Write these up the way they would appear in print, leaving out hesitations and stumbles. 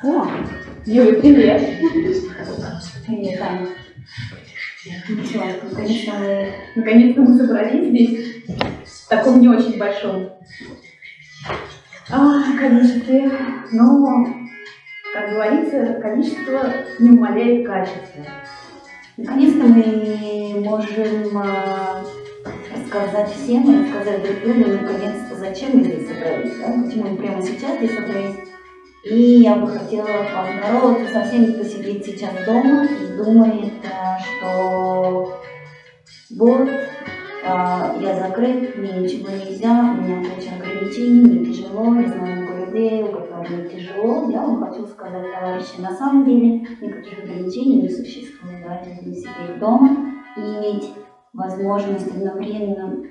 О, Юля, привет! Привет, Таня. Ну что, наконец-то мы собрались здесь, в таком не очень большом количестве, но, как говорится, количество не умаляет качество. Наконец-то мы можем рассказать всем, рассказать друг другу, наконец-то, зачем мы здесь собрались, да? Почему мы прямо сейчас здесь собрались. И я бы хотела поздороваться со всеми, кто сидит сейчас дома и думает, что вот, я закрыт, мне ничего нельзя, у меня куча ограничений, мне тяжело, я знаю много людей, у которых тяжело. Я вам хочу сказать, товарищи, на самом деле никаких ограничений не существует. Давайте будем сидеть дома и иметь возможность одновременно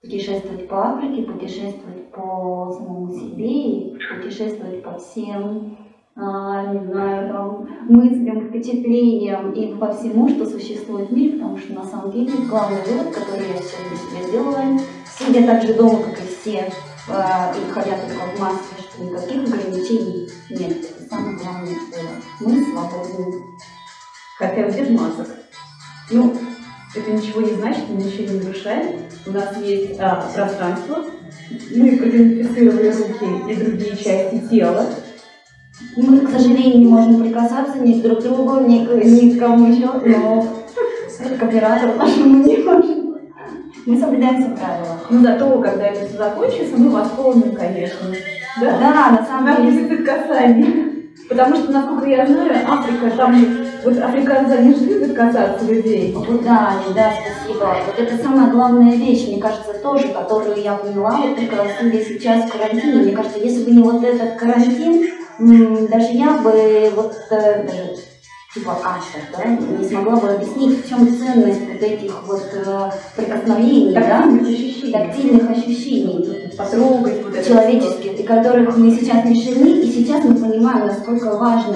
путешествовать по Африке, путешествовать по самому себе и путешествовать по всем, не знаю, там, мыслям, впечатлениям и по всему, что существует в мире, потому что на самом деле главный вывод, который я сейчас для себя сделала, сидя так же дома, как и все, и ходя только в маске, что никаких ограничений нет. Это самое главное вывод. Мы свободны. Хотя без масок. Ну, это ничего не значит, мы ничего не нарушаем. У нас есть пространство, мы продезинфицировали руки и другие части тела. Мы, к сожалению, не можем прикасаться ни друг к другу, ни к кому еще, но к оператору нашему не можем. Мы соблюдаем все правила. Но зато, когда это все закончится, мы восполним, конечно. Да, да, на самом деле. Дефицит касания. Потому что, насколько я знаю, Африка, там вот африканцы, они же любят касаться людей. Вот да, спасибо. Вот это самая главная вещь, мне кажется, тоже, которую я поняла, вот только сидя сейчас в карантине. Мне кажется, если бы не вот этот карантин, даже я бы даже типа автор, да, не смогла бы объяснить, в чем ценность вот этих вот прикосновений, тактильных ощущений, потрогать, человеческих, и которых мы сейчас лишены, и сейчас мы понимаем, насколько важно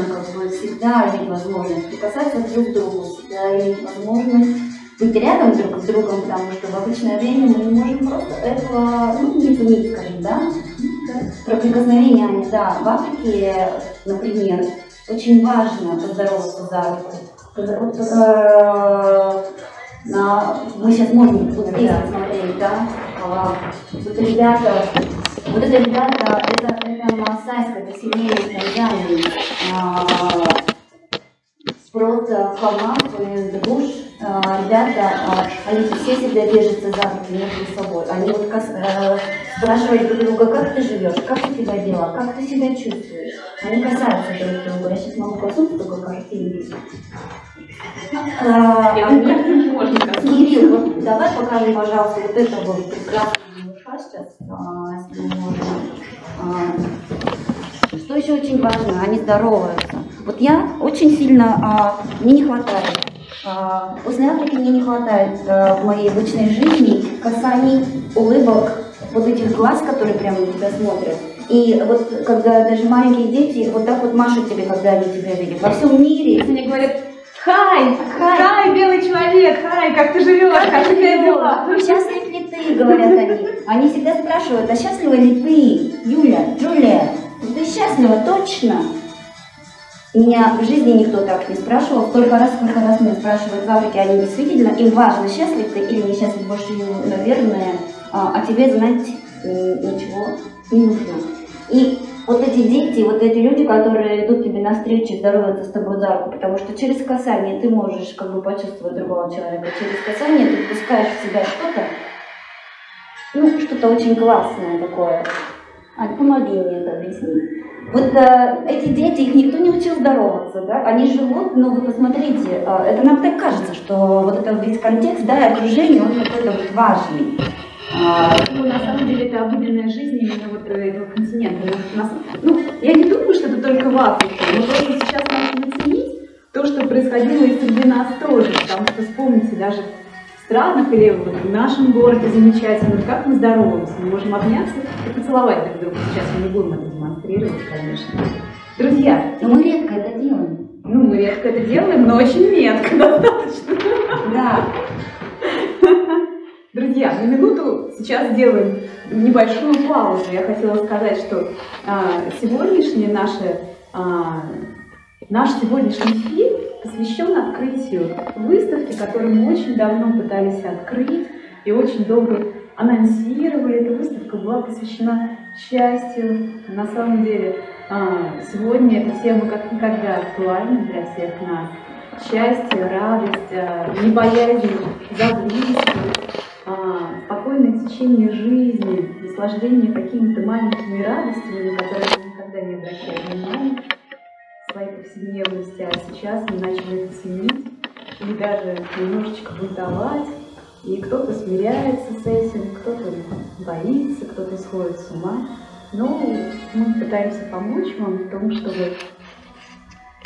всегда иметь возможность прикасаться друг к другу, всегда иметь возможность быть рядом друг с другом, потому что в обычное время мы не можем просто этого, не ценить, скажем, да? Про прикосновения, да, в Африке, например, очень важно поздороваться за руку. Мы сейчас можем смотреть, да? Вот это ребята, это массайская, это семейная Танзании. Просто в холмах, в буш, ребята, они все всегда держатся за руки между собой. Они вот спрашивают друг друга, как ты живешь, как у тебя дела, как ты себя чувствуешь. Они касаются друг друга. Я сейчас могу коснуться такой картинки. Кирилл, вот давай покажем, пожалуйста, вот это вот прекрасное душа сейчас, если мы можем. Что еще очень важно, они здороваются. Вот я очень сильно, мне не хватает, после Африки мне не хватает в моей обычной жизни касаний, улыбок, вот этих глаз, которые прямо на тебя смотрят. И вот когда даже маленькие дети вот так вот машут тебе, когда они тебя видят. Во всем мире. Они говорят: хай, белый человек, хай, как ты живешь, как у тебя дела? Счастлив ли ты, говорят они. Они всегда спрашивают, а счастлива ли ты, Джулия? Ты счастлива, точно? Меня в жизни никто так не спрашивал. Сколько раз меня спрашивают в Африке, они действительно, им важно, счастлив ты или несчастлив, больше, наверное, о тебе знать ничего не нужно. И вот эти дети, вот эти люди, которые идут тебе навстречу, здороваются с тобой за руку, потому что через касание ты можешь почувствовать другого человека, через касание ты впускаешь в себя что-то, что-то очень классное такое. Помоги мне это объяснить. Вот эти дети, их никто не учил здороваться, да? Они живут, но вы посмотрите, это нам так кажется, что вот это весь контекст, да, и окружение, он какой-то вот важный. На самом деле это обыденная жизнь именно вот этого континента. Я не думаю, что это только в Африке, но просто сейчас нужно оценить то, что происходило и среди нас тоже, потому что вспомните, даже в странах или вот в нашем городе замечательно, как мы здороваемся, мы можем обняться и поцеловать друг друга. Сейчас мы не будем это демонстрировать, конечно. Друзья, но мы редко это делаем. Мы редко это делаем, но очень метко достаточно. Да. Друзья, на минуту сейчас сделаем небольшую паузу. Я хотела сказать, что наш сегодняшний эфир посвящен открытию выставки, которую мы очень давно пытались открыть и очень долго анонсировали. Эта выставка была посвящена счастью. На самом деле, сегодня эта тема как никогда актуальна для всех нас. Счастье, радость, небоязнь за близких, спокойное течение жизни, наслаждение какими-то маленькими радостями, на которые мы никогда не обращали внимания в своей повседневности, а сейчас мы начали это ценить и даже немножечко бунтовать. И кто-то смиряется с этим, кто-то боится, кто-то сходит с ума. Но мы пытаемся помочь вам в том, чтобы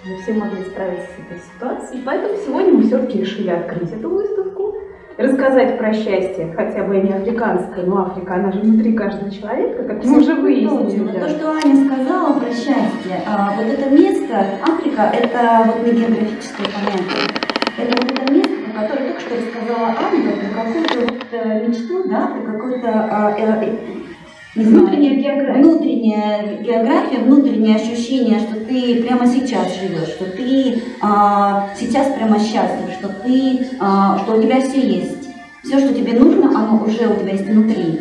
мы все могли справиться с этой ситуацией. Поэтому сегодня мы все-таки решили открыть эту выставку, рассказать про счастье, хотя бы и не африканское, но Африка, она же внутри каждого человека, как мы уже выяснили. Да. То, что Аня сказала про счастье, вот это место, Африка, это вот не географическое понятие. Это вот это место, про которое только что рассказала Аня, про какую-то вот мечту, да, про какую-то внутренняя география, внутреннее ощущение, что ты прямо сейчас живешь, что ты сейчас прямо счастлив, что у тебя все есть. Все, что тебе нужно, оно уже у тебя есть внутри.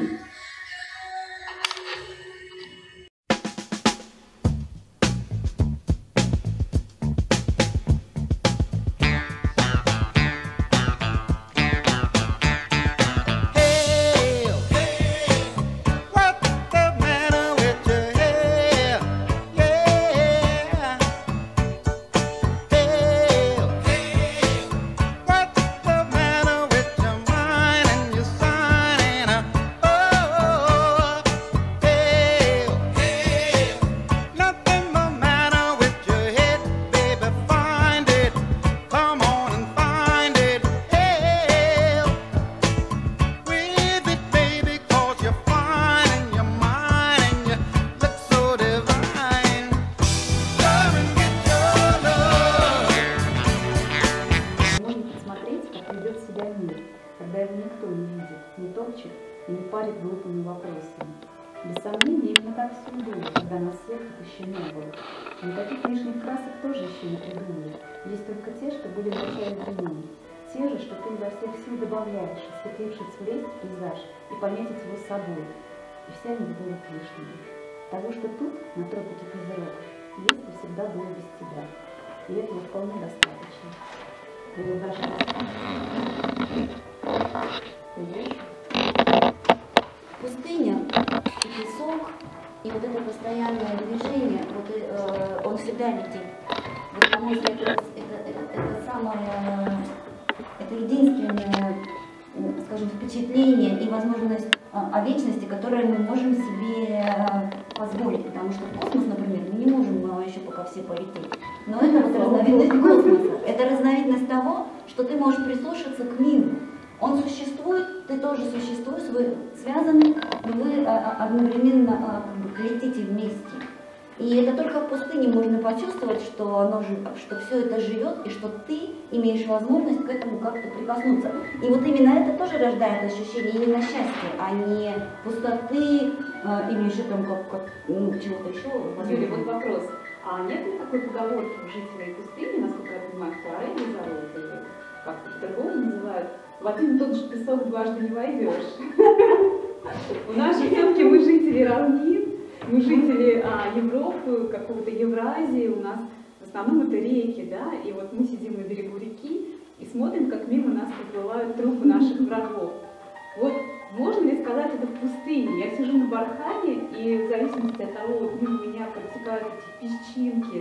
Когда его никто не видит, не топчет и не парит глупыми вопросами. Без сомнения, именно так все и было, когда нас всех тут еще не было. Никаких лишних красок тоже еще не придумали. Есть только те, что были в начале времен. Те же, что ты изо всех сил добавляешь, осветивший цвет, пейзаж, и пометить его с собой. И все они будут лишними. Того, что тут, на тропике Козерог, есть и всегда было без тебя. И этого вполне достаточно. Было даже Пустыня и песок, и вот это постоянное движение, вот, он всегда летит. Вот, на мой взгляд, это самое, это единственное, скажем, впечатление и возможность о вечности, которое мы можем себе позволить. Потому что в космос, например, мы не можем еще пока все полететь. Но это вот разновидность космоса. Это разновидность того, что ты можешь прислушаться к миру. Он существует, ты тоже существуешь, вы связаны, но вы одновременно летите вместе. И это только в пустыне можно почувствовать, что все это живет, и что ты имеешь возможность к этому как-то прикоснуться. И вот именно это тоже рождает ощущение именно счастья, а не пустоты или еще там чего-то еще. Юля, вот вопрос. А нет ли такой поговорки у жителей пустыни, насколько я понимаю, в Туареге зовут, или как-то по-другому называют, в один и тот же песок дважды не войдешь. У нас же все-таки мы жители равнин, мы жители Европы, какого-то Евразии, у нас в основном это реки, да, и вот мы сидим на берегу реки и смотрим, как мимо нас проплывают трупы наших врагов. Вот можно ли сказать это в пустыне? Я сижу на бархане, и в зависимости от того, вот мимо меня протекают эти песчинки,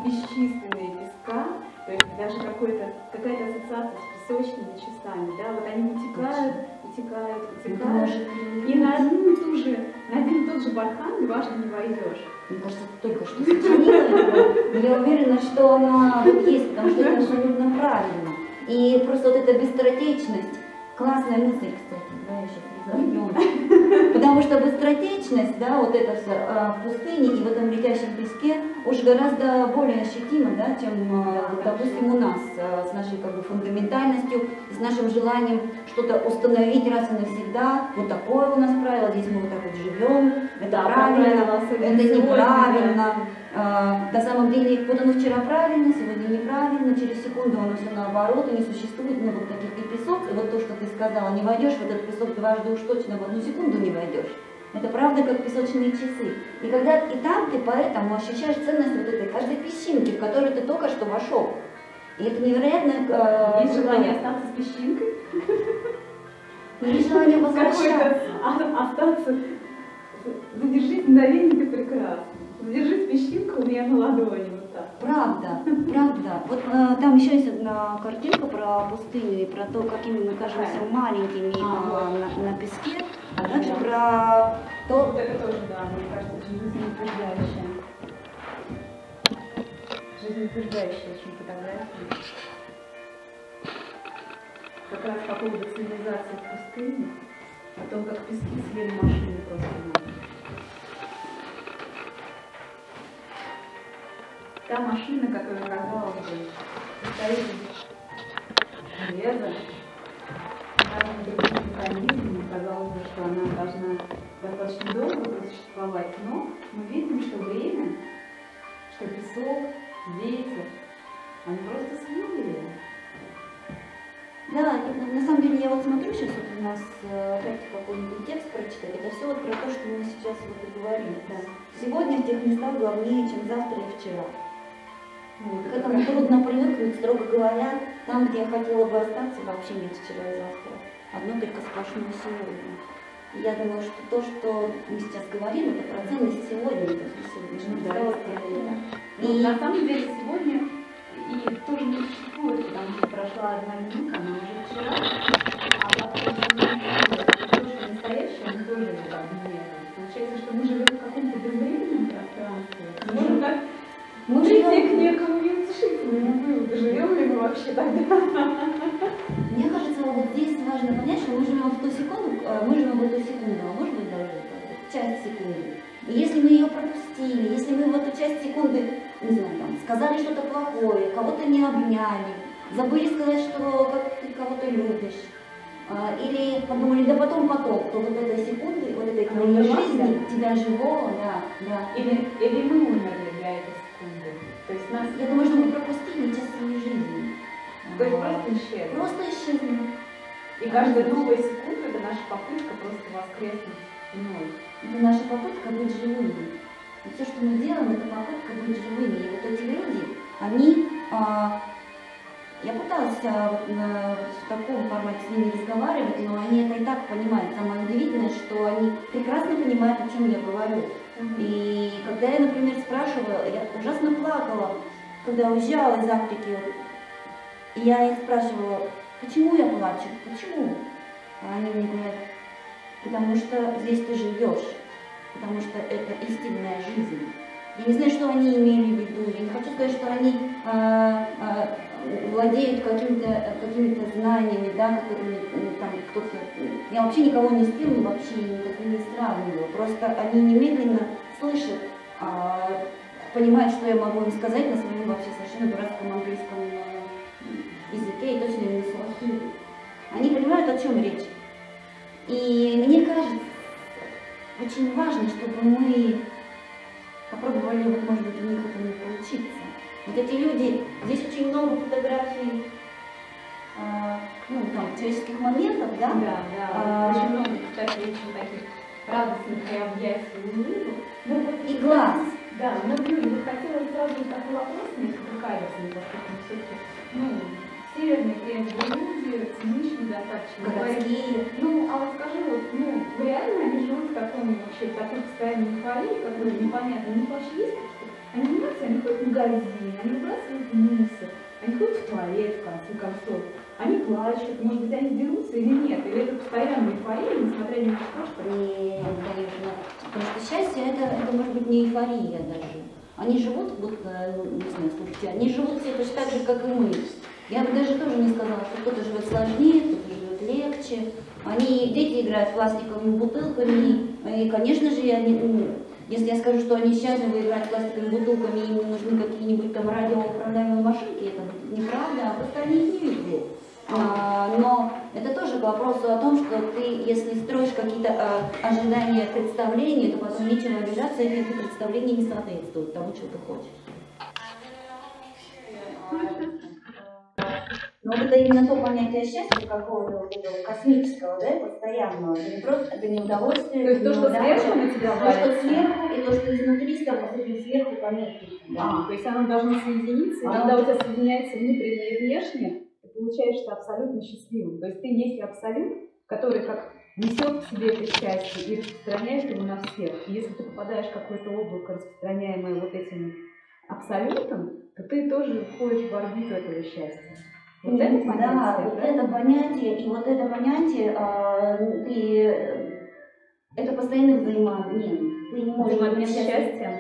бесчисленные песка, то есть даже какая-то ассоциация с песочными часами, да, вот они утекают, и на один и тот же бархан дважды не войдешь. Мне кажется, ты только что сочинила, я уверена, что она вот есть, потому что это абсолютно правильно. И просто вот эта быстротечность, классная мысль, кстати, да, я сейчас разобью. Потому Потому что быстротечность, да, вот это все в пустыне и в этом летящем песке уж гораздо более ощутима, да, чем, допустим, у нас с нашей как бы фундаментальностью, с нашим желанием что-то установить раз и навсегда. Вот такое у нас правило, здесь мы вот так вот живем, это правильно, это неправильно. На самом деле, вот оно вчера правильно, сегодня неправильно, через секунду оно все наоборот, и не существует много таких и песок. И вот то, что ты сказала, не войдешь в этот песок дважды уж точно в одну секунду не войдешь. Это правда как песочные часы. И когда и там ты поэтому ощущаешь ценность вот этой каждой песчинки, в которую ты только что вошел. И это невероятно... Есть желание остаться с песчинкой? Есть желание возвращаться. Остаться... Задержись мгновение, ты прекрасно. Задержись песчинку у меня на ладони, вот так. Правда, правда. Вот там еще есть одна картинка про пустыню и про то, какими мы кажемся маленькими на песке, а также про то... Вот это тоже, да, мне кажется, очень жизнеутверждающая. Жизнеутверждающая очень фотография. Как раз по поводу цивилизации в пустыне, о том, как пески съели машины просто надо. Та машина, которая, казалось бы, состоит из железа, разных других механизмов, казалось бы, что она должна достаточно долго просуществовать, но мы видим, что время, что песок, ветер, они просто съели ее. Да, на самом деле я вот смотрю сейчас, вот у нас опять какой-нибудь текст прочитать, это все вот про то, что мы сейчас вот и говорим. Да. Сегодня в тех местах главнее, чем завтра и вчера. Вот, к этому трудно привыкнуть, строго говоря, там, где я хотела бы остаться, вообще нет вчера и завтра. Одно только сплошное сегодня. И я думаю, что то, что мы сейчас говорим, это про ценность сегодня, то есть сегодняшнего дня. И на самом деле сегодня и тоже не существует, потому что прошла одна минута, она уже вчера, а завтра уже настоящее, мы тоже его так не верим. Получается, что мы живем в каком-то безвременном пространстве. Можем так прийти к некому неутешительному выводу, живем ли мы вообще тогда. Мне кажется, вот здесь важно понять, что мы живем в ту секунду, мы живем в эту секунду, а может быть даже часть секунды. И если мы ее пропустили, если мы в эту часть секунды, не знаю, там, сказали что-то плохое, кого-то не обняли, забыли сказать, что как ты кого-то любишь, или подумали, да потом, то вот этой секунды, вот этой твоей жизни, тебя живого, да. Или мы умерли для этой секунды. То есть нас... Я думаю, что мы пропустили часть своей жизни. То есть просто исчезли. Просто исчезли. И каждая новая секунда — это наша попытка просто воскреснуть вновь. Это наша попытка быть живыми. И все, что мы делаем, это попытка быть живыми. И вот эти люди, они... Я пыталась в таком формате с ними разговаривать, но они это и так понимают. Самое удивительное, что они прекрасно понимают, о чем я говорю. И когда я, например, спрашивала, я ужасно плакала, когда уезжала из Африки, и я их спрашивала, почему я плачу, почему? А они мне говорят, потому что здесь ты живешь, потому что это истинная жизнь. Я не знаю, что они имели в виду, я не хочу сказать, что они владеют какими-то знаниями, да, которыми там кто-то... Я вообще никого не спил, вообще никак не сравниваю. Просто они немедленно слышат, понимают, что я могу им сказать на своем вообще совершенно дурацком английском языке, и точно не на свахили. Они понимают, о чем речь. И мне кажется, очень важно, чтобы мы попробовали, вот, может быть, у них это не получится. Вот эти люди, здесь очень много фотографий, ну, там, человеческих моментов, да? Да. Очень много, кстати, очень таких радостных и объятий и глаз. Да, но, Юля, вот хотела сразу такой вопрос, несколько каверзный, поскольку мы все-таки, ну, северные люди, циничные достаточно. Городские. Ну, а вот скажи, вот, ну, реально они живут в таком, вообще, в такой постоянной эйфории, которая непонятно, у них вообще есть какие-то... Они занимаются, они ходят в магазин, они выбрасывают мусор, они ходят в туалет, в конце концов, они плачут, может быть, они дерутся или нет, или это постоянная эйфория, несмотря ни на что. Нет, конечно. Потому что счастье это может быть не эйфория даже. Они живут, вот, не знаю, слушайте, они живут все точно так же, как и мы. Я бы даже тоже не сказала, что кто-то живет сложнее, кто-то живет легче. Дети играют пластиковыми бутылками, И, конечно же, если я скажу, что они счастливы играть пластиковыми бутылками, им не нужны какие-нибудь там радиоуправляемые машинки, это неправда, а просто они их не видят. Но это тоже к вопросу о том, что ты, если строишь какие-то ожидания, представления, то потом нечего обижаться, если эти представления не соответствуют тому, что ты хочешь. Но вот это именно то понятие счастья, какого-то вот этого космического, да, постоянного. Это не просто, это не удовольствие, то есть то, что сверху на тебя то, что сверху, и то, что изнутри, с этим сверху пометки. То есть оно должно соединиться, и когда у тебя соединяется внутреннее и внешнее, ты получаешься абсолютно счастливым. То есть ты некий абсолют, который как несет в себе это счастье и распространяет его на всех. И если ты попадаешь в какое-то облако, распространяемое вот этим абсолютом, то ты тоже входишь в орбиту этого счастья. Вот это понятие, да, вот это понятие, и вот это понятие, это постоянный взаимообмен. Ты не можешь взаимообмен счастьем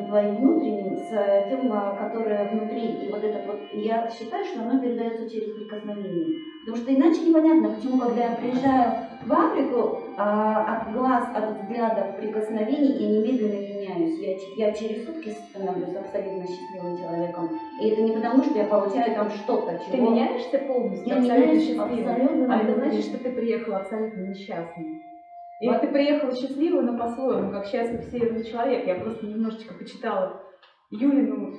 твоим внутренним с тем, которое внутри. И вот это вот, я считаю, что оно передается через прикосновение. Потому что иначе непонятно, почему, когда я приезжаю в Африку, от глаз, от взглядов, прикосновений, я немедленно меняюсь. Я через сутки становлюсь абсолютно счастливым человеком. И это не потому, что я получаю там что-то, чего... Ты меняешься полностью, я абсолютно меняюсь счастливым. Абсолютно. А это значит, что ты приехала абсолютно несчастным. Или ты приехала счастливой, но по-своему, как счастлив северный человек. Я просто немножечко почитала Юлину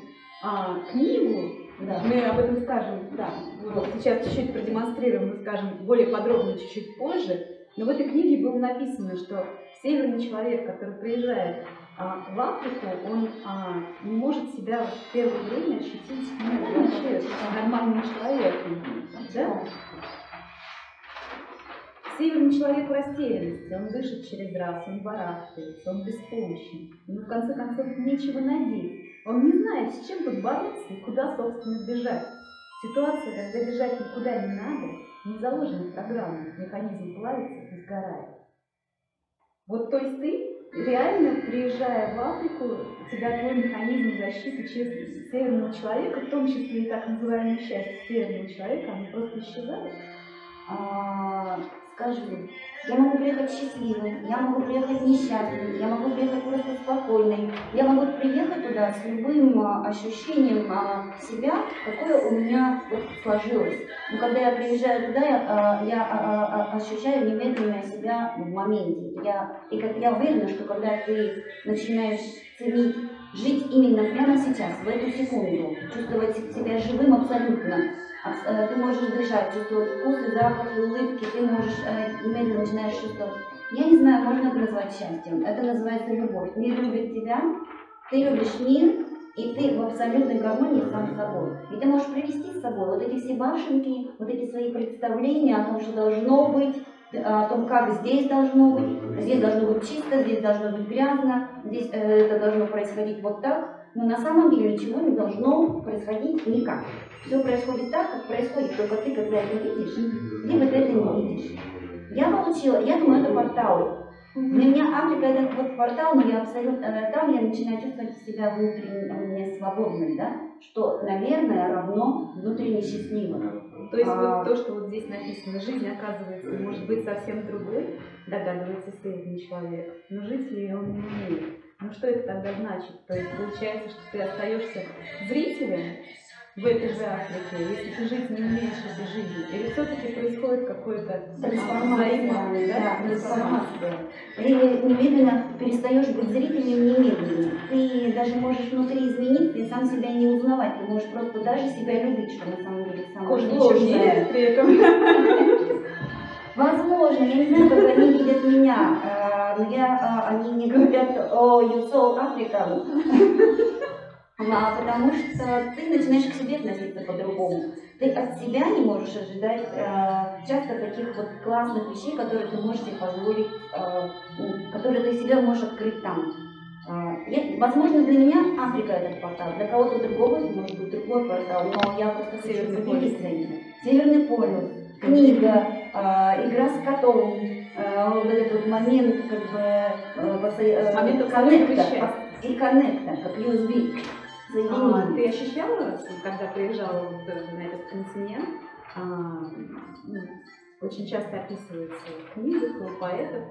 книгу. Да. Мы об этом скажем, да, вот сейчас чуть-чуть продемонстрируем, мы скажем более подробно чуть-чуть позже. Но в этой книге было написано, что северный человек, который приезжает в Африку, он не может себя в первое время ощутить вообще нормальным человеком. Да? Северный человек в растерянности, он дышит через раз, он барахтается, он беспомощен. Ему в конце концов нечего надеть. Он не знает, с чем тут бороться и куда, собственно, бежать. Ситуация, когда бежать никуда не надо, не заложена в программу, механизм плавится и сгорает. Вот то есть ты, реально, приезжая в Африку, у тебя твой механизм защиты северного человека, в том числе и так называемое счастье северного человека, оно просто исчезает. Скажу, я могу приехать счастливой, я могу приехать несчастной, я могу приехать просто спокойной, я могу приехать туда с любым ощущением себя, какое у меня вот сложилось. Но когда я приезжаю туда, я ощущаю немедленно себя в моменте. Я уверена, что когда ты начинаешь ценить, жить именно прямо сейчас, в эту секунду, чувствовать себя живым абсолютно, ты можешь дышать, чувствовать вкусы, запахи, улыбки, ты можешь немедленно начинаешь чувствовать. Я не знаю, можно это назвать счастьем. Это называется любовь. Мир любит тебя, ты любишь мир, и ты в абсолютной гармонии сам с собой. И ты можешь привести с собой вот эти все башенки, вот эти свои представления о том, что должно быть, о том, как здесь должно быть. Здесь должно быть чисто, здесь должно быть грязно, здесь это должно происходить вот так. Но на самом деле ничего не должно происходить никак. Все происходит так, как происходит, только ты, когда это видишь, либо ты это не видишь. Я думаю, это портал. Для меня Африка это вот портал, но я абсолютно там я начинаю чувствовать себя внутренне свободной, да? Что, наверное, равно внутренне счастливым. То есть вот то, что вот здесь написано, жизнь, оказывается, может быть совсем другой, догадывается северный человек, но жить ли он не умеет. Ну что это тогда значит? То есть получается, что ты остаешься зрителем в этой же Африке, если ты жить не умеешь в этой жизни, или все-таки происходит какое-то трансформация. Ты немедленно перестаешь быть зрителем немедленно. Ты даже можешь внутри измениться и сам себя не узнавать. Ты можешь просто даже себя любить, что на самом деле самое ничтожное при этом. Возможно, я не знаю, как они видят меня. Они не говорят, о, you so African. Потому что ты начинаешь к себе относиться по-другому. Ты от себя не можешь ожидать часто таких вот классных вещей, которые ты можешь себе позволить, которые ты себе можешь открыть там. Возможно, для меня Африка это портал, для кого-то другого это может быть другой портал, но я просто хочу поделиться этим. Северный полюс, книга, игра с котом, вот этот вот момент коннекта, как USB. Ты ощущала, когда приезжала на этот континент, очень часто описывается в книгах у поэтов,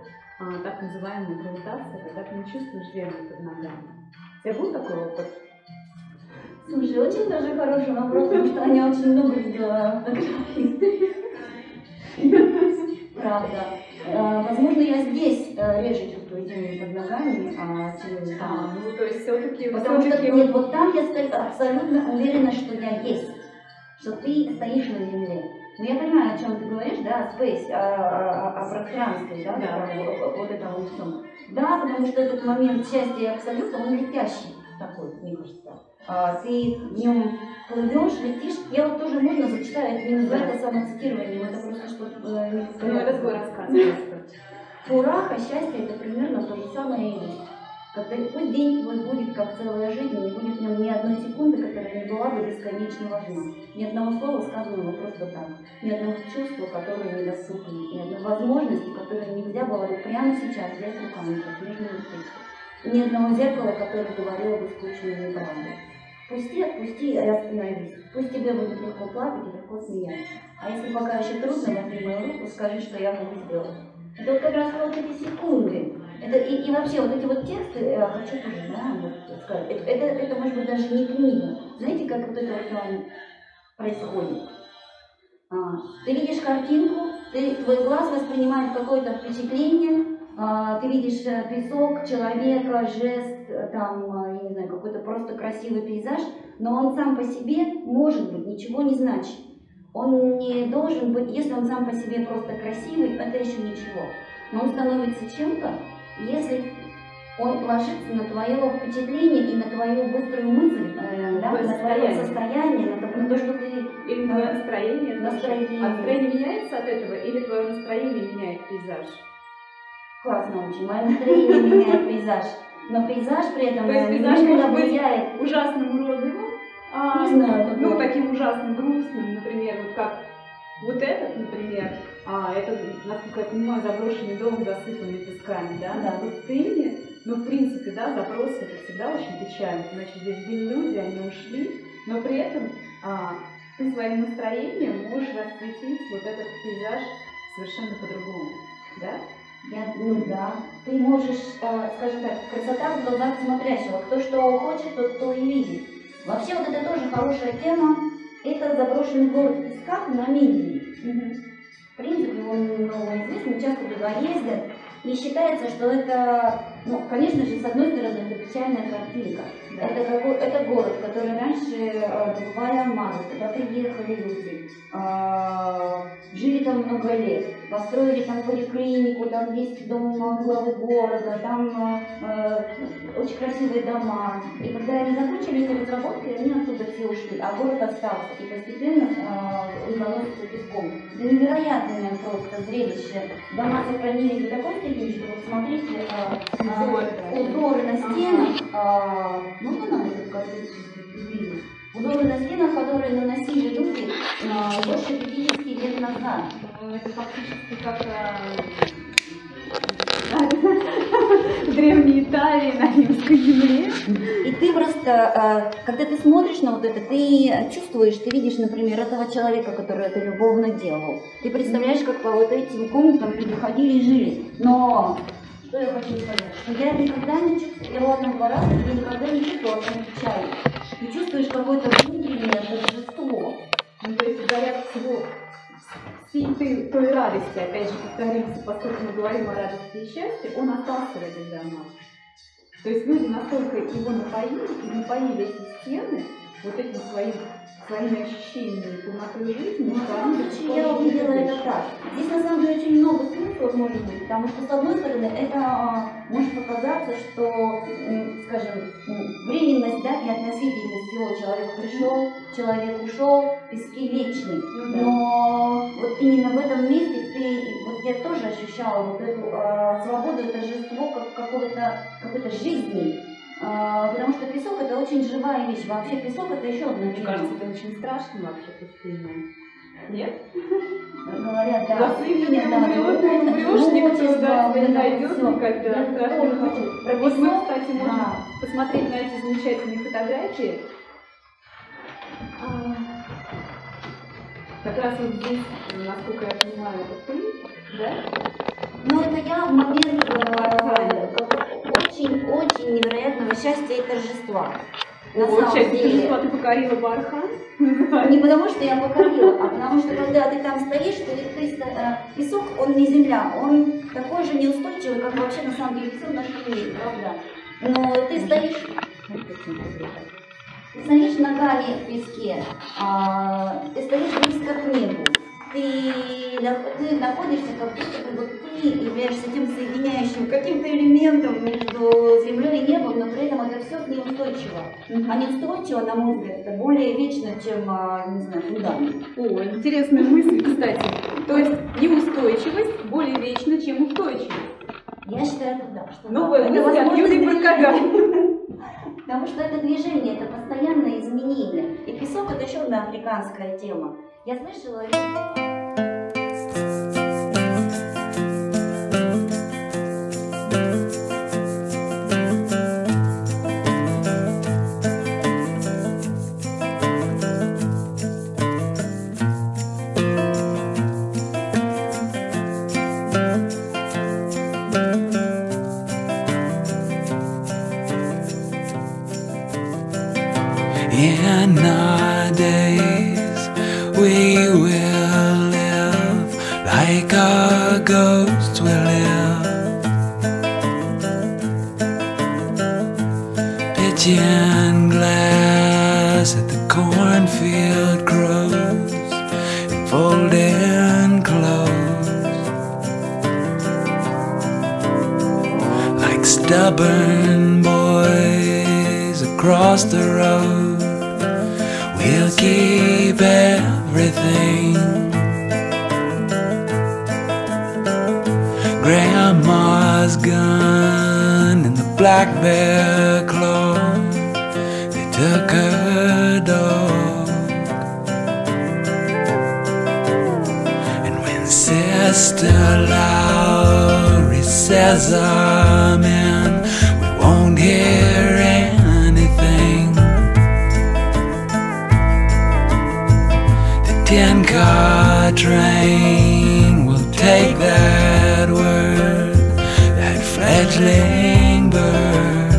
так называемая гравитация, когда ты не чувствуешь землю под ногами. У тебя был такой опыт? Слушай, очень даже хороший вопрос, потому что Аня очень много видела фотографий. Правда. Возможно, я здесь реже чувствую землю под ногами, чем там. Ну, то есть все-таки... Потому что нет, вот там я абсолютно уверена, что я есть, что ты стоишь на земле. Но я понимаю, о чем ты говоришь, да, space, о пространстве, да, вот это вот все. Да, потому что этот момент счастья абсолютно, он летящий такой, мне кажется. Ты в нем плывешь, летишь. Я вот тоже можно зачитаю, это не называется самоцитированием, это просто что-то не повторяется. Это твой рассказ. Фураха, счастье, это примерно то же самое и есть. Когда пусть день твой будет как целая жизнь, не будет в нем ни одной секунды, которая не была бы бесконечно важна. Ни одного слова, сказанного просто так. Ни одного чувства, которое недоступно. Ни одной возможности, которую нельзя было бы прямо сейчас взять руками, как нежную птицу. Ни одного зеркала, которое говорило бы скучную неправду. Пусти, отпусти и остановись. Пусть тебе будет легко плакать и легко смеяться. А если пока еще трудно, возьми мою руку, скажи, что я могу сделать. Это вот как раз вот эти секунды. Это, и вообще вот эти вот тексты, я хочу тоже, да, вот сказать, это может быть даже не книга. Знаете, как вот это вот происходит? Ты видишь картинку, твой глаз воспринимает какое-то впечатление, ты видишь песок, человека, жест, там, я не знаю, какой-то просто красивый пейзаж, но он сам по себе, может быть, ничего не значит. Он не должен быть, если он сам по себе просто красивый, это еще ничего. Но он становится чем-то, если он ложится на твое впечатление и на твою быструю мысль, да, на твое состояние, на то, что ты... Или твое настроение. Настроение. А настроение меняется от этого, или твое настроение меняет пейзаж? Классно очень. Мое настроение меняет пейзаж. Но пейзаж при этом немножко влияет. Ужасным уродливым, не знаю, ну, таким ужасным грустным, например, вот как вот этот, например, это, насколько я понимаю, заброшенный дом, засыпанный песками, да, на пустыне. Ну, в принципе, да, запросы это всегда очень печально. Значит, здесь были люди, они ушли, но при этом ты своим настроением можешь расцветить вот этот пейзаж совершенно по-другому, да? Да. Ты можешь, скажем так, красота в глазах смотрящего. Кто что хочет, тот то и видит. Вообще, вот это тоже хорошая тема. Это заброшенный город в песках в Намибии. В принципе, он известный, часто туда ездят. И считается, что это, ну, конечно же, с одной стороны, это печальная картинка. Да. Это город, который раньше добывали алмазы, туда приехали люди, жили там много лет, построили там поликлинику, там есть дом главы города, там очень красивые дома. И когда они закончили эти разработки, они оттуда все ушли, а город остался. И постепенно он заносится песком. Это невероятное просто зрелище. Дома сохранились до такой степени, что вот смотрите, узоры на стенах, можно нам это как-то видеть? Узоры на стенах, которые наносили люди больше 50 лет назад. Это фактически как в Древней Италии на Римской земле. И ты просто, когда ты смотришь на вот это, ты чувствуешь, ты видишь, например, этого человека, который это любовно делал. Ты представляешь, как по вот этим комнатам люди ходили и жили. Но что я хочу сказать? Что я никогда не чувствую, я была там 2 раза, я никогда не чувствовала там печали. Ты чувствуешь какое-то внутреннее торжество. Ну, то есть говорят всего всей той радости, опять же повторимся, поскольку мы говорим о радости и счастье, он остался в этих домах. То есть люди настолько его напоили эти стены вот этим своими ощущениями полноты жизни, что я увидела это так. Здесь на самом деле очень много смыслов может быть, потому что с одной стороны это может показаться, что, скажем, временность, да, и относительность всего. Человек пришел, человек ушел, пески вечны. Но вот именно в этом месте вот я тоже ощущала вот эту свободу, торжество какой-то жизни. Потому что песок это очень живая вещь. Вообще песок это еще одна Мне кажется, это очень страшно вообще пустыня. Нет? Говорят, да. Засыпанный умрешь, никто тебя не найдет никогда. Вот мы, кстати, можем посмотреть на эти замечательные фотографии. Как раз вот здесь, насколько я понимаю, это ты, да? Но это я в момент очень невероятного счастья и торжества. На самом деле. Ты покорила бархан? Не потому, что я покорила, а потому что когда ты там стоишь, песок, он не земля, он такой же неустойчивый, как вообще на самом деле все в нашем мире, правда? Но ты стоишь ногами в песке, ты стоишь близко к небу. Ты находишься как будто бы ты являешься тем соединяющим каким-то элементом между землей и небом, но при этом это все неустойчиво. А неустойчиво, на мой взгляд, это более вечно, чем, не знаю, фундамент. О, интересная мысль, кстати. То есть неустойчивость более вечна, чем устойчивость. Я считаю, это да. Что новая мысль от Юлии Баркаганиной. Потому что это движение, это постоянное изменение. И песок — это еще одна африканская тема. Я слышала... In our days we will live like our ghosts will live. Pigeon glass at the cornfield grows in folding clothes. Like stubborn boys across the road, we'll keep everything. Grandma's gun and the black bear claw, they took her dog. And when Sister Lowry says amen, we won't hear anything. 10-car train will take that word, that fledgling bird,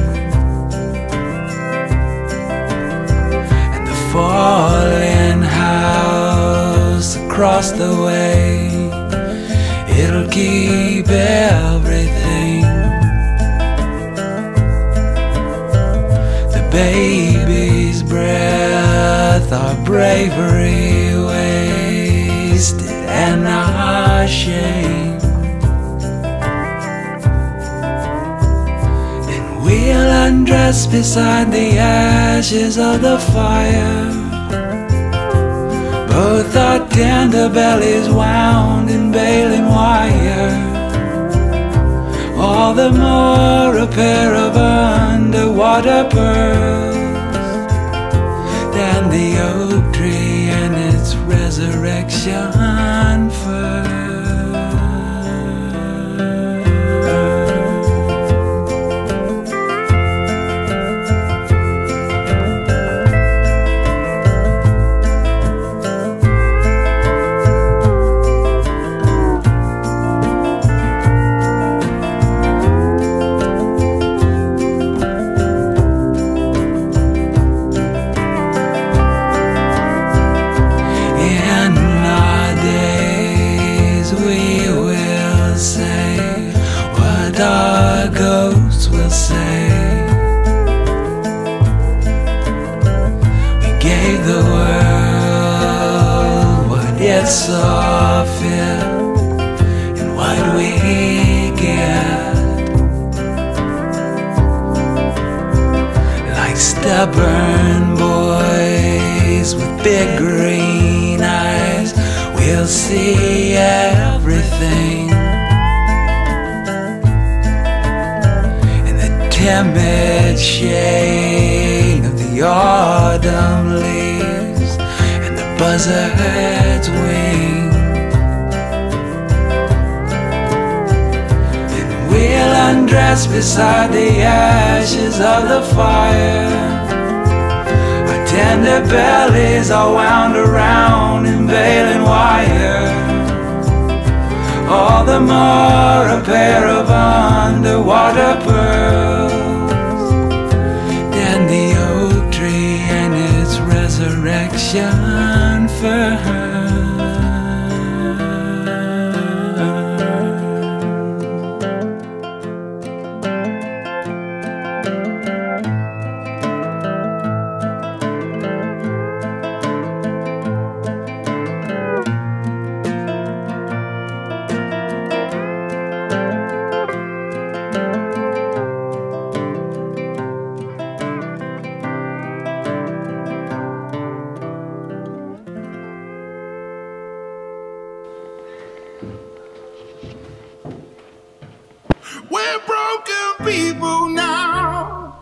and the falling house across the way, it'll keep everything. The baby's breath, our bravery wasted and our shame. Then we'll undress beside the ashes of the fire, both our tender bellies wound in baling wire, all the more a pair of underwater pearls than the oak tree and its resurrection fur. Our ghosts will say we gave the world what it saw fit, and what we get, like stubborn boys with big green eyes, we'll see everything. Timid shade of the autumn leaves and the buzzard's wing. Then we'll undress beside the ashes of the fire, our tender bellies are wound around in baling wire, all the more a pair of underwater pearls than the oak tree and its resurrection for her. We're broken people now.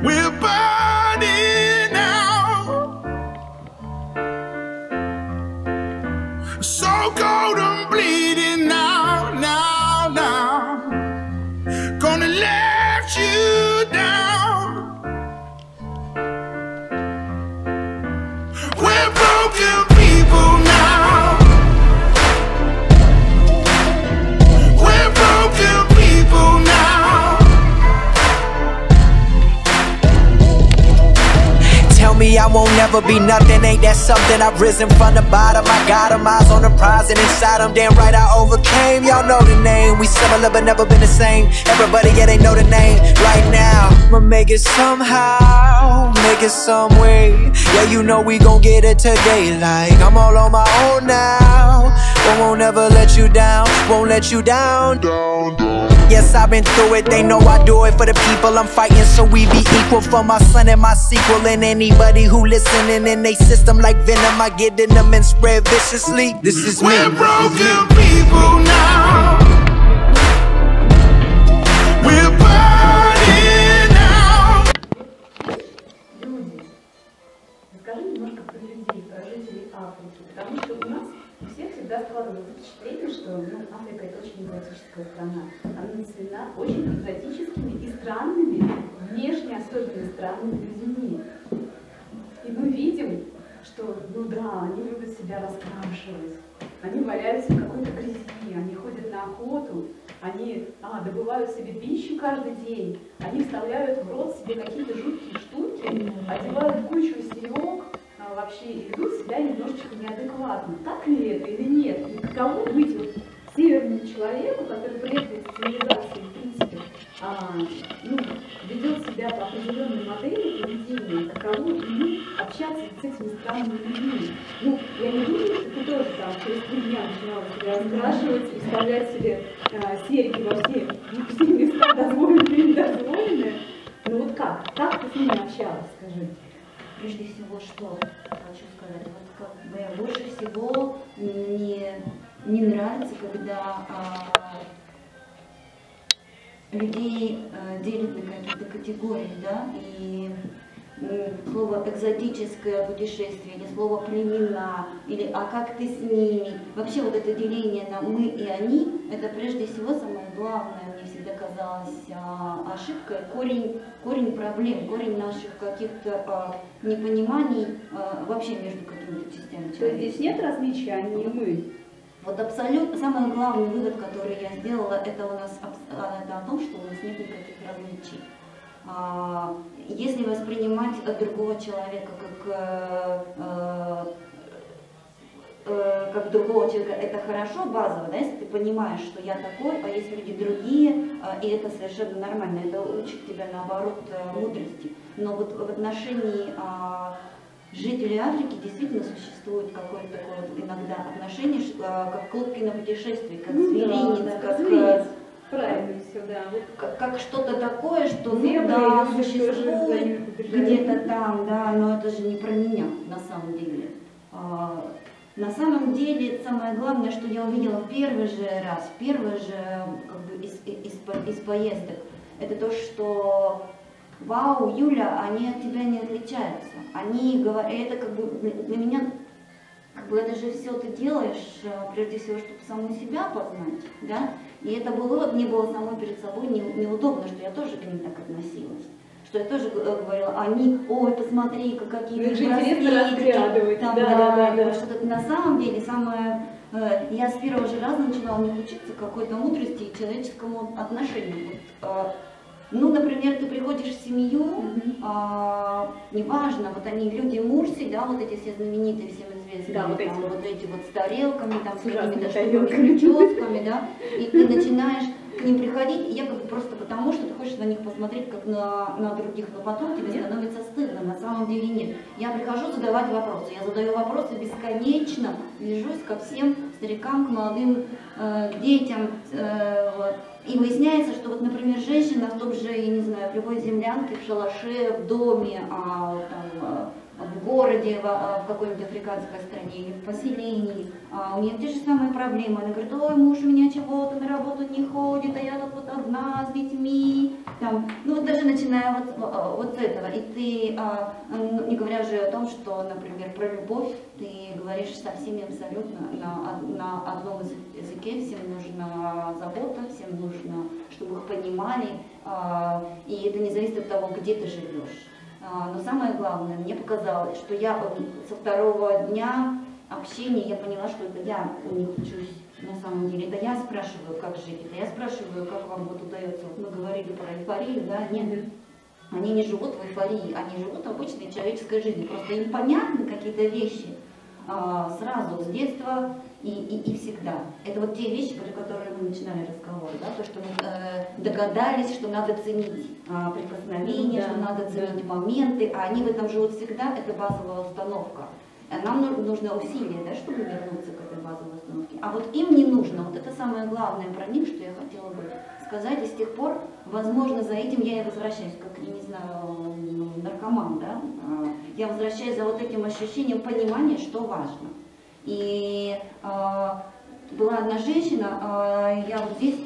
We're burning out. So cold and bleeding now, now. Gonna let you down. We're broken people now. I won't never be nothing, ain't that something? I've risen from the bottom, I got them, eyes on the prize and inside them, damn right I overcame. Y'all know the name, we similar but never been the same. Everybody, yeah, they know the name. Right now, I'ma make it somehow, make it some way. Yeah, you know we gon' get it today. Like, I'm all on my own now, but won't ever let you down, won't let you down. Yes, I've been through it, they know I do it for the people I'm fighting, so we be equal for my son and my sequel. And anybody who listening in they system like venom, I get in them and spread viciously. This is me. We're broken people now. We're burning out. Люди, расскажи немножко про людей, про жителей Африки, потому что у нас у всех всегда складывается впечатление, что Африка это очень экзотическая страна. Она населена очень экзотическими и странными, внешне особенно странными людьми. И мы видим, что, ну да, они любят себя раскрашивать, они валяются в какой-то грязи, они ходят на охоту, они добывают себе пищу каждый день, они вставляют в рот себе какие-то жуткие штуки, одевают кучу серег, вообще и ведут себя немножечко неадекватно. Так ли это или нет? И каково быть вот северному человеку, который приехал из цивилизации, в принципе, ведет себя по определенной модели поведения, каково ему общаться с этими странными людьми. Ну, я не думаю, что ты тоже там через 3 дня начинала себя раскрашивать и вставлять себе серьги во все места, дозволенные и недозволенные. Ну вот как? Как ты с ними общалась, скажи? Прежде всего, что хочу сказать, вот как бы больше всего мне не нравится, когда людей делят на какие-то категории, да, и слово экзотическое путешествие, или слово племена, или а как ты с ними. Вообще вот это деление на мы и они, это прежде всего самое главное, мне всегда казалось ошибкой, корень проблем, корень наших каких-то непониманий вообще между какими-то частями человека. То есть здесь нет различия они и мы? Вот абсолютно самый главный вывод, который я сделала, это у нас это о том, что у нас нет никаких различий. Если воспринимать другого человека как другого человека, это хорошо, базово, да, если ты понимаешь, что я такой, а есть люди другие, и это совершенно нормально, это учит тебя, наоборот, мудрости. Но вот в отношении жителей Африки действительно существует какое-то такое вот иногда отношение, как к лодке на путешествии, как зверинец, как... Правильно все, да. Как что-то такое, что ну, да, существует где-то там, да, но это же не про меня на самом деле. На самом деле, самое главное, что я увидела в первый же раз, как бы из поездок, это то, что вау, Юля, они от тебя не отличаются. Они говорят, это как бы для меня, как бы это же все ты делаешь, прежде всего, чтобы саму себя познать, да? И это было, мне было самой перед собой неудобно, что я тоже к ним так относилась. Что я тоже говорила, они, ой, посмотри, какие интересно разглядывать. Там, да. Что-то на самом деле самое Я с первого же раза начала у них учиться какой-то мудрости и человеческому отношению. Ну, например, ты приходишь в семью, неважно, вот они люди Мурси, да, вот эти все знаменитые, всем известные, да, вот эти вот с тарелками, там, с какими-то тарелками, прическами, да, и ты начинаешь к ним приходить, якобы просто потому, что ты хочешь на них посмотреть как на других, но потом тебе становится стыдно, на самом деле нет. Я прихожу задавать вопросы, я задаю вопросы бесконечно, движусь ко всем старикам, к молодым детям, и выясняется, что вот, например, женщина в том же, я не знаю, в любой землянке, в шалаше, в доме, в городе, в какой-нибудь африканской стране или в поселении, у нее те же самые проблемы. Она говорит: ой, муж у меня чего-то на работу не ходит, а я тут вот одна с детьми. Там, ну вот даже начиная вот с этого. И ты, не говоря же о том, что, например, про любовь, ты говоришь со всеми абсолютно на одном языке, всем нужна забота, всем нужно, чтобы их понимали, и это не зависит от того, где ты живешь. Но самое главное, мне показалось, что я со второго дня общения я поняла, что это я у них учусь на самом деле. Это я спрашиваю, как жить, это я спрашиваю, как вам вот удается. Вот мы говорили про эйфорию, да, нет. Они не живут в эйфории, они живут обычной человеческой жизнью. Просто им понятны какие-то вещи сразу, с детства и всегда. Это вот те вещи, про которые мы начинали разговор, да, то, что мы догадались, что надо ценить прикосновения, что надо ценить моменты, а они в этом живут всегда, это базовая установка. Нам нужно усилие, да, чтобы вернуться к этой базовой установке. А вот им не нужно, вот это самое главное про них, что я хотела бы сказать, и с тех пор, возможно, за этим я и возвращаюсь, как, я не знаю, наркоман, да, я возвращаюсь за вот этим ощущением понимания, что важно. И была одна женщина, я вот здесь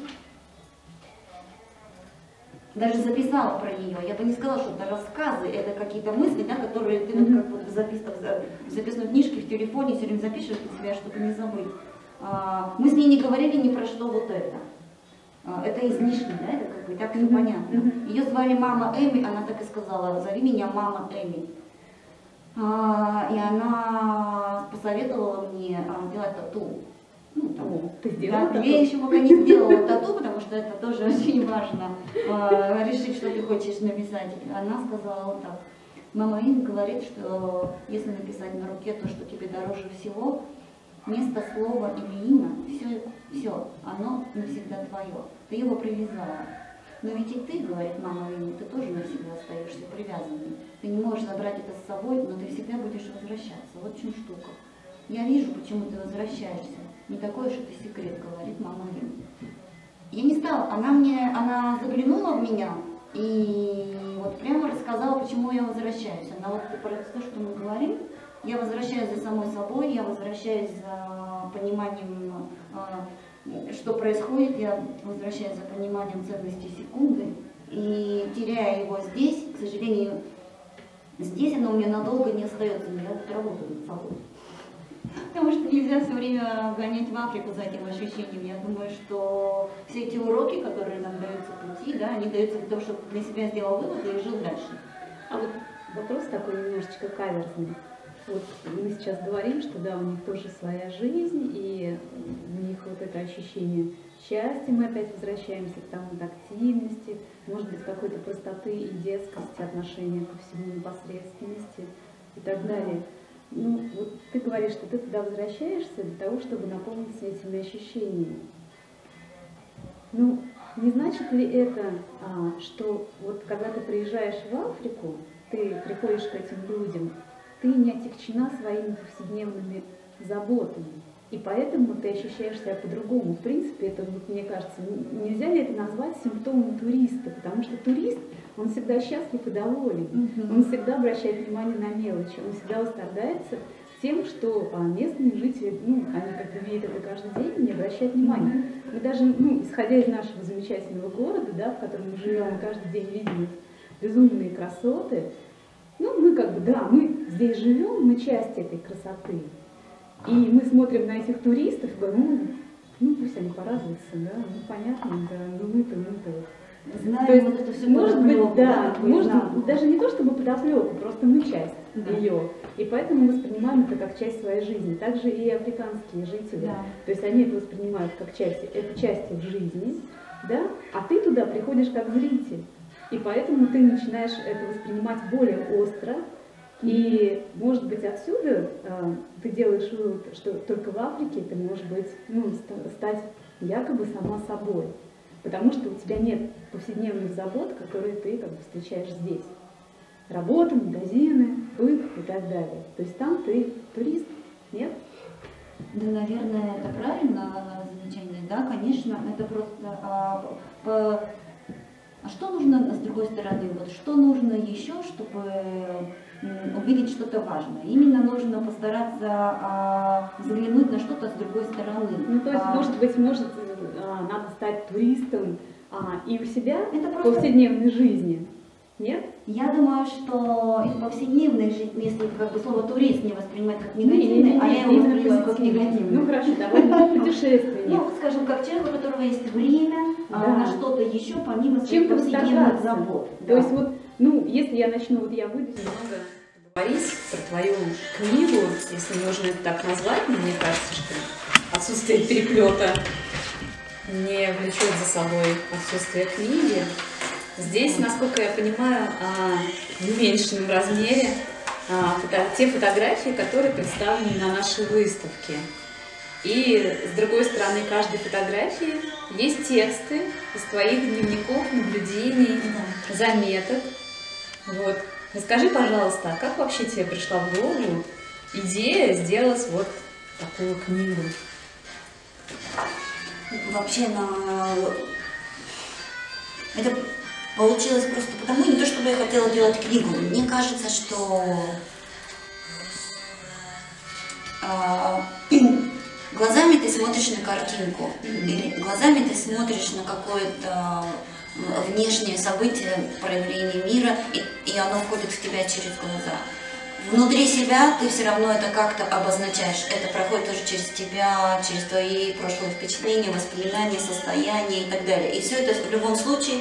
даже записала про нее. Я бы не сказала, что это рассказы, это какие-то мысли, да, которые ты вот как вот в записной книжке, в телефоне все время запишешь для себя, чтобы не забыть. Мы с ней не говорили ни про что вот это. Это излишне, да, это как бы так все понятно. Ее звали мама Эми, она так и сказала: зови меня мама Эми. И она посоветовала мне сделать тату. Ну, там, ты сделала тату? Я еще пока не сделала тату, потому что это тоже очень важно, решить, что ты хочешь написать. Она сказала вот так: мама Эми говорит, что если написать на руке то, что тебе дороже всего, место слова или имя, все, оно навсегда твое. Ты его привязала. Но ведь и ты, говорит мама Эми, ты тоже навсегда остаешься привязанным. Ты не можешь забрать это с собой, но ты всегда будешь возвращаться. Вот в чем штука. Я вижу, почему ты возвращаешься. Не такой уж это секрет, говорит мама Эми. Я не стала, она заглянула в меня и вот прямо рассказала, почему я возвращаюсь. Она вот про то, что мы говорим, я возвращаюсь за самой собой, я возвращаюсь за пониманием, что происходит, я возвращаюсь за пониманием ценности секунды и теряя его здесь, к сожалению, здесь оно у меня надолго не остается, но я вот работаю над собой. Потому что нельзя все время гонять в Африку за этим ощущением. Я думаю, что все эти уроки, которые нам даются в пути, да, они даются для того, чтобы для себя сделал выводы и жил дальше. А вот вопрос такой немножечко каверзный. Вот мы сейчас говорим, что да, у них тоже своя жизнь, и у них вот это ощущение счастья, мы опять возвращаемся к тому, тактильности, может быть, какой-то простоты и детскости, отношения ко всему, непосредственности и так далее. Ну, вот ты говоришь, что ты туда возвращаешься для того, чтобы наполниться этими ощущениями. Ну, не значит ли это, что вот когда ты приезжаешь в Африку, ты приходишь к этим людям, ты не отягчена своими повседневными заботами, и поэтому ты ощущаешь себя по-другому. В принципе, это, вот, мне кажется, нельзя ли это назвать симптомом туриста, потому что турист, он всегда счастлив и доволен, он всегда обращает внимание на мелочи, он всегда восторгается тем, что местные жители, ну, они как бы видят это каждый день, не обращают внимания. Мы даже, ну, исходя из нашего замечательного города, да, в котором мы живем, мы каждый день видим безумные красоты, ну, мы как бы, да, мы здесь живем, мы часть этой красоты. И мы смотрим на этих туристов и говорим, ну пусть они порадуются, да, ну понятно, да, ну мы-то. Знаем То есть, вот это все может быть, подоплёку, да, такую может, изнанку. даже не то чтобы подоплеку, просто мы часть Да. ее. И поэтому мы воспринимаем это как часть своей жизни. Также и африканские жители. Да. То есть они это воспринимают как часть, это часть их жизни, да, а ты туда приходишь как зритель. И поэтому ты начинаешь это воспринимать более остро. И, может быть, отсюда ты делаешь вывод, что только в Африке ты можешь быть, ну, стать якобы сама собой. Потому что у тебя нет повседневных забот, которые ты как бы встречаешь здесь. Работа, магазины, быт и так далее. То есть там ты турист, нет? Да, наверное, это правильно замечание. Да, конечно, это просто... А что нужно с другой стороны? Вот что нужно еще, чтобы увидеть что-то важное? Именно нужно постараться взглянуть на что-то с другой стороны. Ну, то есть, может, надо стать туристом и у себя Это в просто- повседневной жизни, нет? Я думаю, что и в повседневной жизни, если как бы слово турист не воспринимать как Не, негативный, а я его именно воспринимаю как позитивно. негативный. Ну хорошо, давай путешественник. Ну, скажем, как человек, у которого есть время Да. на что-то еще, помимо своих Чем-то повседневных вторгаться. забот. То Да. есть вот, ну, если я начну, вот я выйду немного говорить про твою книгу, если можно это так назвать, но мне кажется, что отсутствие переплета не влечет за собой отсутствие книги. Здесь, насколько я понимаю, в уменьшенном размере те фотографии, которые представлены на нашей выставке. И с другой стороны каждой фотографии есть тексты из твоих дневников, наблюдений, заметок. Вот. Расскажи, пожалуйста, а как вообще тебе пришла в голову идея сделать вот такую книгу? Вообще, это получилось просто потому, не то чтобы я хотела делать книгу. Мне кажется, что глазами ты смотришь на картинку, или глазами ты смотришь на какое-то внешнее событие, проявление мира, и оно входит в тебя через глаза. Внутри себя ты все равно это как-то обозначаешь. Это проходит тоже через тебя, через твои прошлые впечатления, воспоминания, состояния и так далее. И все это в любом случае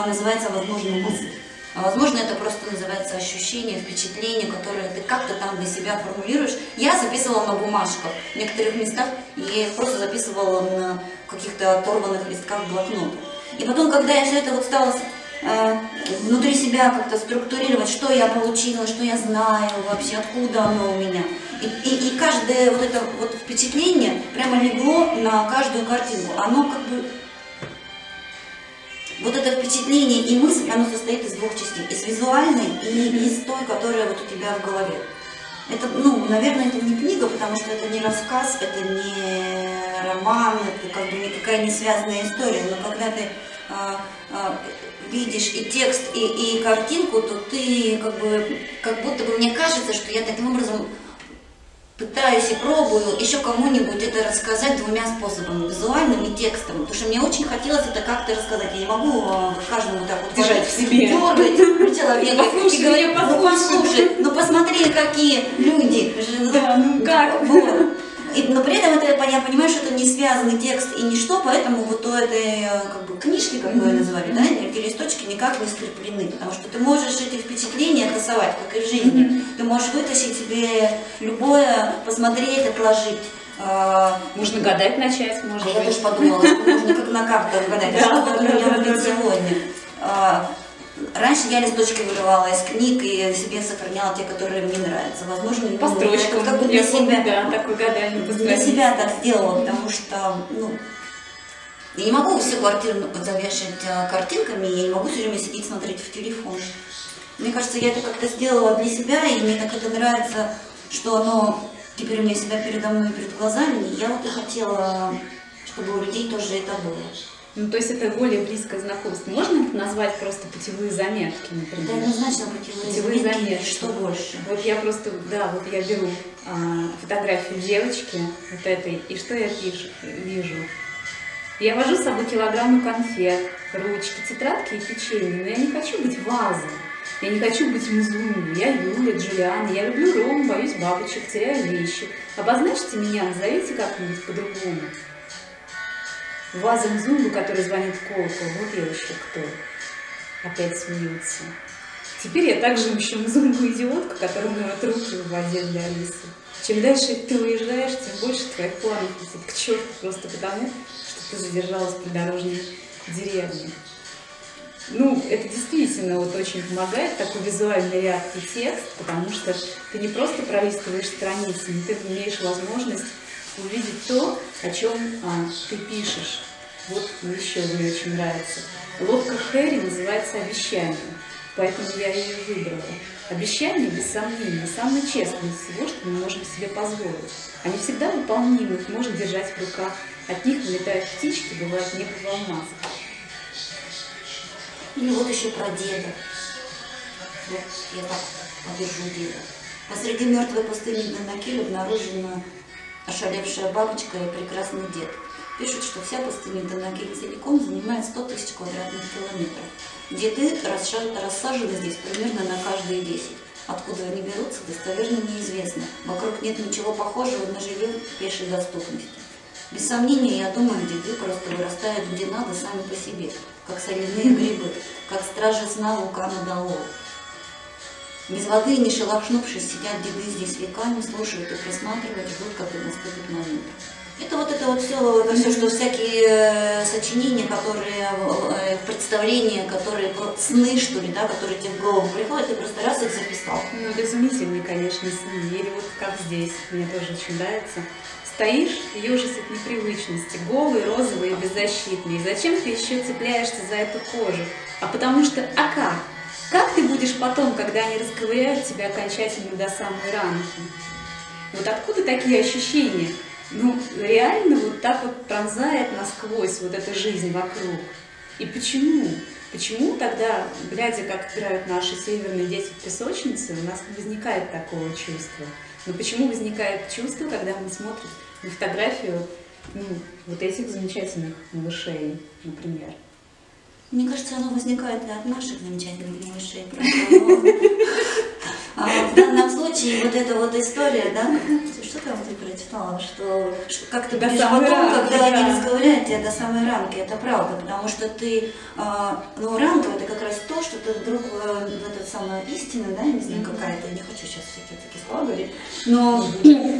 называется, возможно, мысль. А возможно, это просто называется ощущение, впечатление, которое ты как-то там для себя формулируешь. Я записывала на бумажках. В некоторых местах я их просто записывала на каких-то оторванных листках блокнотов. И потом, когда я все это вот стала внутри себя как-то структурировать, что я получила, что я знаю вообще, откуда оно у меня. И каждое вот это вот впечатление прямо легло на каждую картинку. Оно как бы... Вот это впечатление и мысль, оно состоит из двух частей. Из визуальной и из той, которая вот у тебя в голове. Это, ну, наверное, это не книга, потому что это не рассказ, это не роман, это как бы никакая не связанная история. Но когда ты видишь и текст, и картинку, то ты как будто бы, мне кажется, что я таким образом пытаюсь и пробую еще кому-нибудь это рассказать двумя способами, визуальным и текстом, потому что мне очень хотелось это как-то рассказать. Я не могу каждому так вот Держать в себе. дергать человека Послушай и говорить, меня, ну послушай, ну посмотри, какие люди. Да, ну как? Вот. Но при этом это, я понимаю, что это не связанный текст и ничто, поэтому вот у этой как бы, книжки, как вы ее назвали, да, эти листочки никак не скреплены, потому что ты можешь эти впечатления тасовать, как и в жизни. Ты можешь вытащить себе любое, посмотреть, отложить. Можно гадать начать, может Я быть. тоже подумала, что можно как на картах гадать, что вот у меня будет сегодня. Раньше я листочки вырывала из книг и себе сохраняла те, которые мне нравятся. Возможно, По строчкам. как бы для Я помню, себя. да, такое гадание по Для страницам. себя так сделала, потому что, ну, я не могу всю квартиру завешать картинками, я не могу все время сидеть смотреть в телефон. Мне кажется, я это как-то сделала для себя, и мне так это нравится, что оно теперь у меня всегда передо мной, перед глазами, и я вот и хотела, чтобы у людей тоже это было. Ну, то есть это более близкое знакомство. Можно это назвать просто путевые заметки, Это например? однозначно Путевые заметки. что больше. Вот я просто, да, вот я беру фотографию девочки вот этой, и что я вижу? Я вожу с собой килограммы конфет, ручки, тетрадки и печенье, но я не хочу быть вазой, я не хочу быть Мизуми, я Юля, Джулиана, я люблю Рому, боюсь бабочек, теряю вещи. Обозначьте меня, назовите как-нибудь по-другому. Ваза Мзумбу, который звонит в колокол, вот я еще кто. Опять смеются. Теперь я также ищу Мзумбу-идиотку, которая моет руки в воде для Алисы. Чем дальше ты уезжаешь, тем больше твоих планов летит к черту, просто потому, что ты задержалась в придорожной деревне. Ну, это действительно вот очень помогает, такой визуальный яркий текст, потому что ты не просто пролистываешь страницы, но ты имеешь возможность увидеть то, о чем ты пишешь. Вот еще мне очень нравится. Лодка Хэри называется «Обещание», поэтому я ее выбрала. Обещания, без сомнения, самые честные из всего, что мы можем себе позволить. Они всегда выполнимы, их можно держать в руках. От них вылетают птички, бывает небо в алмазах. Или вот еще про деда. Вот я так подержу деда. Посреди мертвой пустыни Данакиль обнаружена ошалевшая бабочка и прекрасный дед. Пишут, что вся пустыня Данакиль целиком занимает 100 тысяч квадратных километров. Деды рассажены здесь примерно на каждые 10. Откуда они берутся, достоверно неизвестно. Вокруг нет ничего похожего на жилье пешей доступности. Без сомнения, я думаю, деды просто вырастают где надо сами по себе, как соляные грибы, как стражи сна вулкана Далоа. Без воды, не шелохнувшись, сидят деды здесь веками, слушают и присматривают, ждут, когда наступит момент. Это все, что всякие сочинения, которые, представления, которые сны, что ли, да, которые тебе в голову приходят, ты просто раз их записал. Ну, это изумительные, конечно, сны. Или вот как здесь, мне тоже очень нравится. Стоишь, ежись от непривычности, голый, розовый и беззащитный. Зачем ты еще цепляешься за эту кожу? А потому что, а как? Как ты будешь потом, когда они расковыряют тебя окончательно до самой ранки? Вот откуда такие ощущения? Ну, реально вот так вот пронзает насквозь вот эта жизнь вокруг. И почему? Почему тогда, глядя, как играют наши северные дети в песочнице, у нас не возникает такого чувства? Но почему возникает чувство, когда мы смотрим на фотографию вот этих замечательных малышей, например? Мне кажется, оно возникает и от наших замечательных малышей. В данном случае вот эта вот история, да, что там ты прочитала, что как ты будешь потом, когда они расковыряют тебя до самой ранки, это правда, потому что ты, ранка это как раз то, что ты вдруг, эта самая истина, да, не знаю, какая-то, не хочу сейчас всякие такие слова говорить, но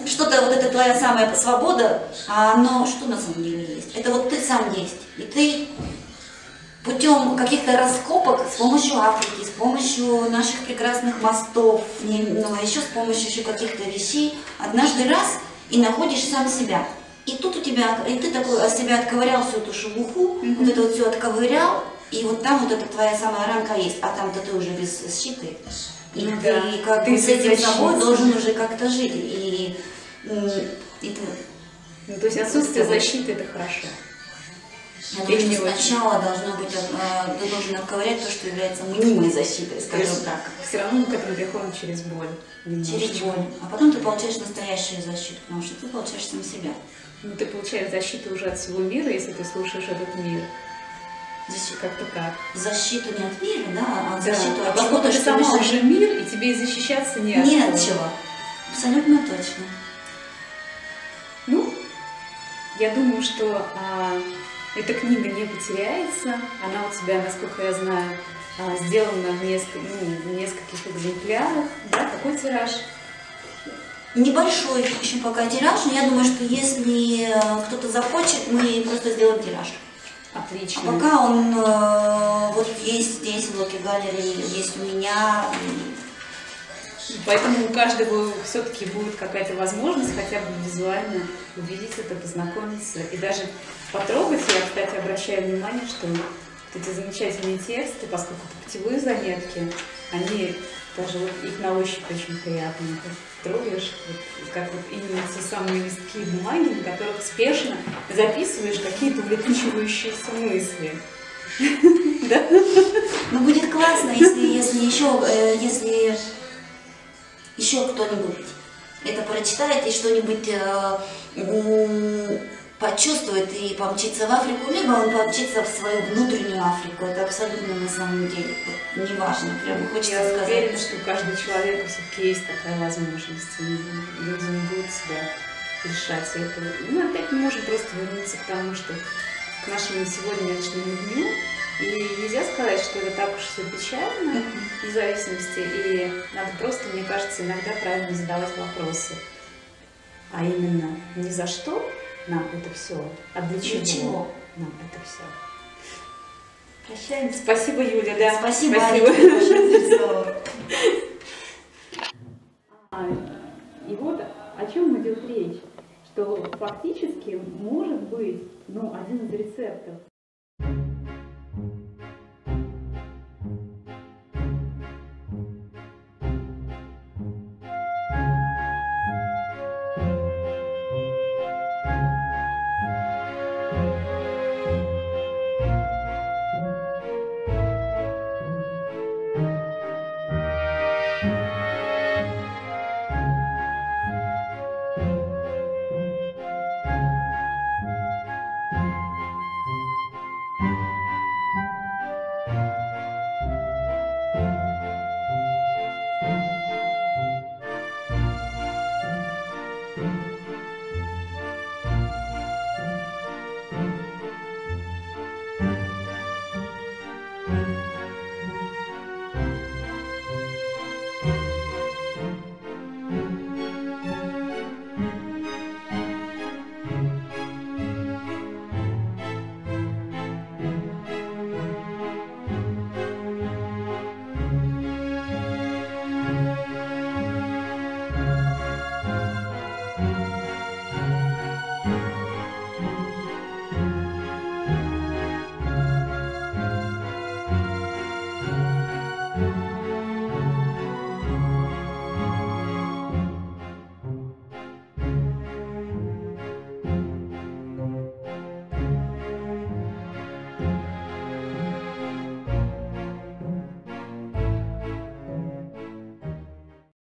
что-то вот это твоя самая свобода, но что на самом деле есть? Это вот ты сам есть, и ты путем каких-то раскопок с помощью Африки, с помощью наших прекрасных мостов, еще с помощью еще каких-то вещей, однажды раз и находишь сам себя. И тут у тебя, и ты такой от себя отковырял всю эту шелуху, вот это вот все отковырял, и вот там вот эта твоя самая ранка есть, а там-то ты уже без защиты. И ты как бы с этим собой должен уже как-то жить. И ты, то есть отсутствие защиты – это хорошо. Я думаю, что сначала должно быть, ты должен отковырять то, что является мнимой защитой, скажем так. Все равно мы к этому приходим через боль. Через боль. А потом ты получаешь настоящую защиту, потому что ты получаешь сам себя. Ну, ты получаешь защиту уже от всего мира, если ты слушаешь этот мир. Как-то так. Защиту не от мира, да, а защиту от чего-то, что сама уже мир, и тебе и защищаться не от чего. Абсолютно точно. Ну, я думаю, что эта книга не потеряется. Она у тебя, насколько я знаю, сделана в нескольких экземплярах. Да, какой тираж? Небольшой еще пока тираж, но я думаю, что если кто-то захочет, мы просто сделаем тираж. Отлично. А пока он вот есть здесь, в Локи Галере, есть у меня. Поэтому у каждого все-таки будет какая-то возможность хотя бы визуально увидеть это, познакомиться и даже потрогать. Я, кстати, обращаю внимание, что эти замечательные тексты, поскольку это путевые заметки, они даже вот их на ощупь очень приятно. Ты трогаешь, вот, как вот именно те самые листки бумаги, на которых спешно записываешь какие-то улетучивающиеся мысли. Да? Ну, будет классно, если еще кто-нибудь это прочитает и что-нибудь почувствует и помчится в Африку, либо он помчится в свою внутреннюю Африку. Это абсолютно на самом деле неважно. Прямо хочется сказать. Я уверена, что у каждого человека все-таки есть такая возможность. Люди не будут себя решать это. Мы опять не можем просто вернуться к тому, что в к нашему сегодняшнему дню. И нельзя сказать, что это так уж все печально, независимости. И надо просто, мне кажется, иногда правильно задавать вопросы. А именно, не за что нам это все, а для чего нам это все. Прощаемся. Спасибо, Юля, да. Спасибо. Спасибо. И вот о чем идет речь, что фактически может быть, один из рецептов